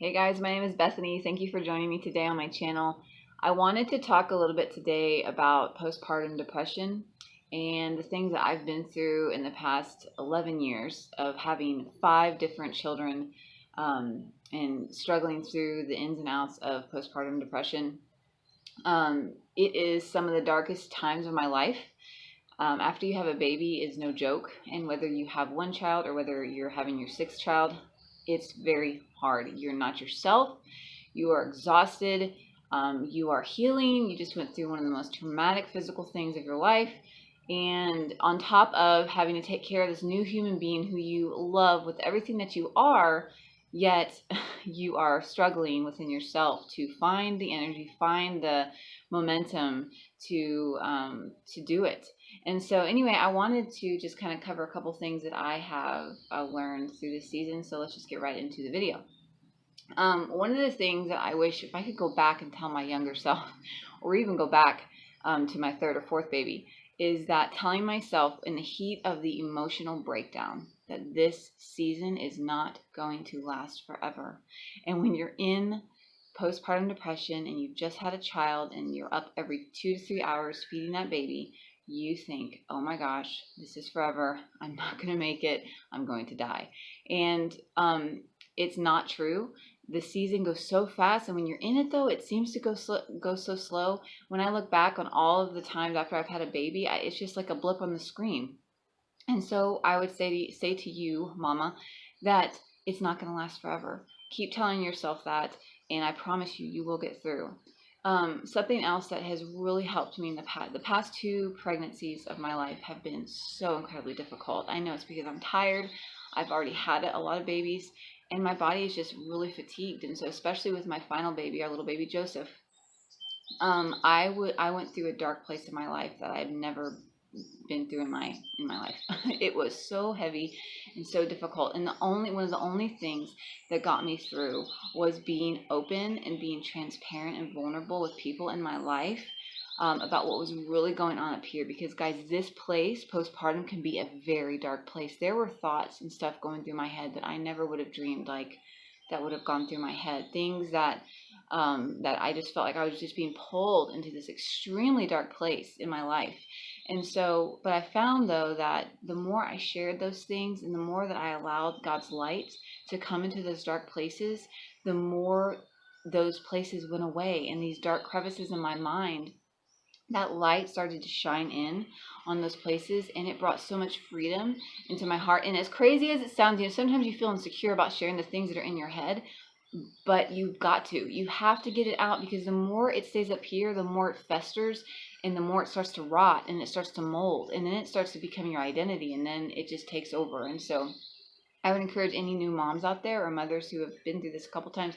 Hey guys, my name is Bethany. Thank you for joining me today on my channel. I wanted to talk a little bit today about postpartum depression and the things that I've been through in the past 11 years of having 5 different children and struggling through the ins and outs of postpartum depression. It is some of the darkest times of my life. After you have a baby is no joke, and whether you have one child or whether you're having your 6th child, it's very hard. You're not yourself. You are exhausted. You are healing. You just went through one of the most traumatic physical things of your life. And on top of having to take care of this new human being who you love with everything that you are, yet you are struggling within yourself to find the energy, find the momentum to do it. And so anyway, I wanted to just kind of cover a couple things that I have learned through this season. So let's just get right into the video. One of the things that I wish if I could go back and tell my younger self, or even go back to my 3rd or 4th baby, is that telling myself in the heat of the emotional breakdown that this season is not going to last forever. And when you're in postpartum depression and you've just had a child and you're up every 2 to 3 hours feeding that baby, you think, oh my gosh, this is forever. I'm not going to make it. I'm going to die. And it's not true. The season goes so fast, and when you're in it, though, it seems to go so slow. When I look back on all of the times after I've had a baby, it's just like a blip on the screen. And so I would say to you, Mama, that it's not going to last forever. Keep telling yourself that, and I promise you, you will get through. Something else that has really helped me in the past 2 pregnancies of my life have been so incredibly difficult. I know it's because I'm tired. I've already had a lot of babies, and my body is just really fatigued. And so, especially with my final baby, our little baby Joseph, I went through a dark place in my life that I've never been through in my life. It was so heavy and so difficult, and one of the only things that got me through was being open and being transparent and vulnerable with people in my life about what was really going on up here. Because guys, this place, postpartum, can be a very dark place. There were thoughts and stuff going through my head that I never would have dreamed that would have gone through my head. Things that I just felt like I was just being pulled into this extremely dark place in my life. And so, but I found though that the more I shared those things and the more that I allowed God's light to come into those dark places, the more those places went away, and these dark crevices in my mind, that light started to shine in on those places, and it brought so much freedom into my heart. And as crazy as it sounds, sometimes you feel insecure about sharing the things that are in your head, but you have to get it out, because the more it stays up here, the more it festers, and the more it starts to rot, and it starts to mold, and then it starts to become your identity, and then it just takes over. And so I would encourage any new moms out there or mothers who have been through this a couple times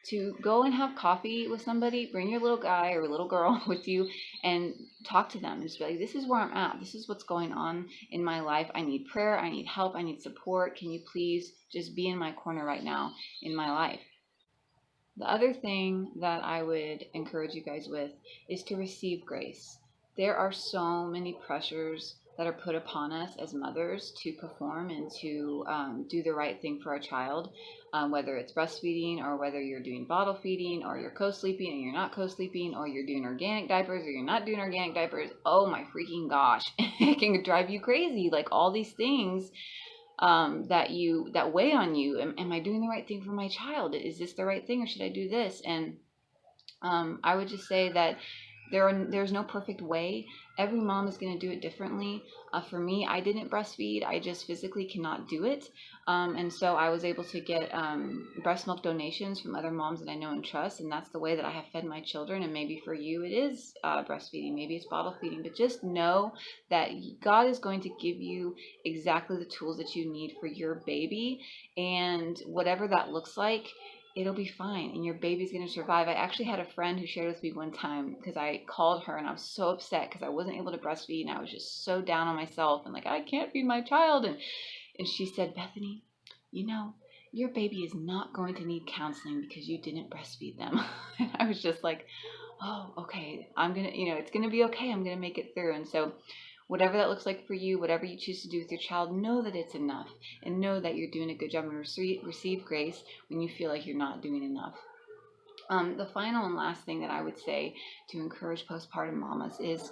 to go and have coffee with somebody. Bring your little guy or little girl with you and talk to them and just be like, this is where I'm at. This is what's going on in my life. I need prayer. I need help. I need support. Can you please just be in my corner right now in my life? The other thing that I would encourage you guys with is to receive grace. There are so many pressures that are put upon us as mothers to perform and to do the right thing for our child, whether it's breastfeeding or whether you're doing bottle feeding or you're co-sleeping and you're not co-sleeping, or you're doing organic diapers or you're not doing organic diapers. Oh my freaking gosh, it can drive you crazy. Like all these things that weigh on you. Am I doing the right thing for my child? Is this the right thing, or should I do this? And I would just say that there's no perfect way. Every mom is going to do it differently. For me, I didn't breastfeed. I just physically cannot do it. And so I was able to get breast milk donations from other moms that I know and trust. And that's the way that I have fed my children. And maybe for you, it is breastfeeding. Maybe it's bottle feeding. But just know that God is going to give you exactly the tools that you need for your baby. And whatever that looks like, it'll be fine, and your baby's going to survive. I actually had a friend who shared with me one time, because I called her and I was so upset because I wasn't able to breastfeed, and I was just so down on myself and like, I can't feed my child. And she said, Bethany, your baby is not going to need counseling because you didn't breastfeed them. And I was just like, oh, okay, I'm going to, it's going to be okay. I'm going to make it through. And so whatever that looks like for you, whatever you choose to do with your child, know that it's enough, and know that you're doing a good job, and receive grace when you feel like you're not doing enough. The final and last thing that I would say to encourage postpartum mamas is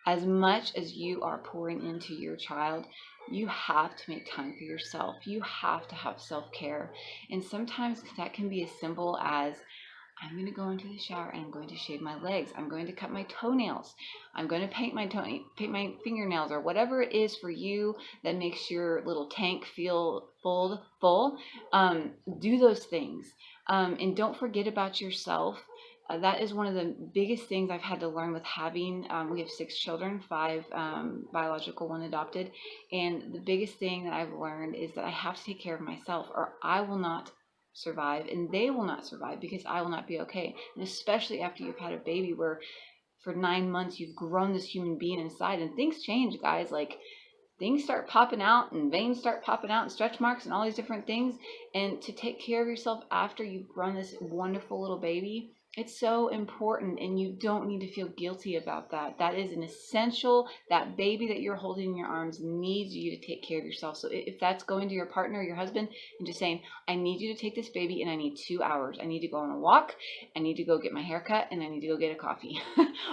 as much as you are pouring into your child, you have to make time for yourself. You have to have self-care. And sometimes that can be as simple as, I'm going to go into the shower and I'm going to shave my legs. I'm going to cut my toenails. I'm going to paint my fingernails, or whatever it is for you that makes your little tank feel full. Do those things. And don't forget about yourself. That is one of the biggest things I've had to learn with having, we have 6 children, 5 biological, 1 adopted. And the biggest thing that I've learned is that I have to take care of myself, or I will not survive, and they will not survive, because I will not be okay. And especially after you've had a baby where for 9 months you've grown this human being inside, and things change, guys. Like, things start popping out, and veins start popping out, and stretch marks, and all these different things. And to take care of yourself after you've grown this wonderful little baby, it's so important, and you don't need to feel guilty about that. That is an essential. That baby that you're holding in your arms needs you to take care of yourself. So if that's going to your partner or your husband and just saying, I need you to take this baby, and I need 2 hours. I need to go on a walk. I need to go get my hair cut, and I need to go get a coffee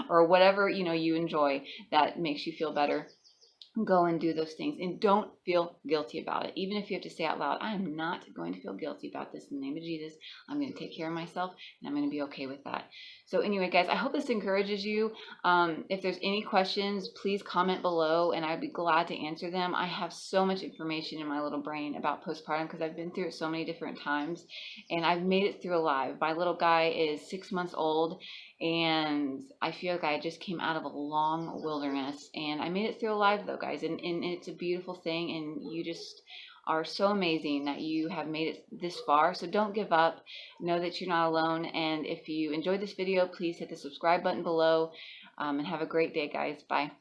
or whatever, you enjoy that makes you feel better. Go and do those things, and don't feel guilty about it. Even if you have to say out loud, I'm not going to feel guilty about this in the name of Jesus. I'm going to take care of myself, and I'm going to be okay with that. So anyway, guys, I hope this encourages you. If there's any questions, please comment below, and I'd be glad to answer them. I have so much information in my little brain about postpartum because I've been through it so many different times, and I've made it through alive. My little guy is 6 months old, and I feel like I just came out of a long wilderness, and I made it through alive, though, guys, and it's a beautiful thing, and you just are so amazing that you have made it this far. So don't give up. Know that you're not alone, and if you enjoyed this video, please hit the subscribe button below, and have a great day, guys. Bye.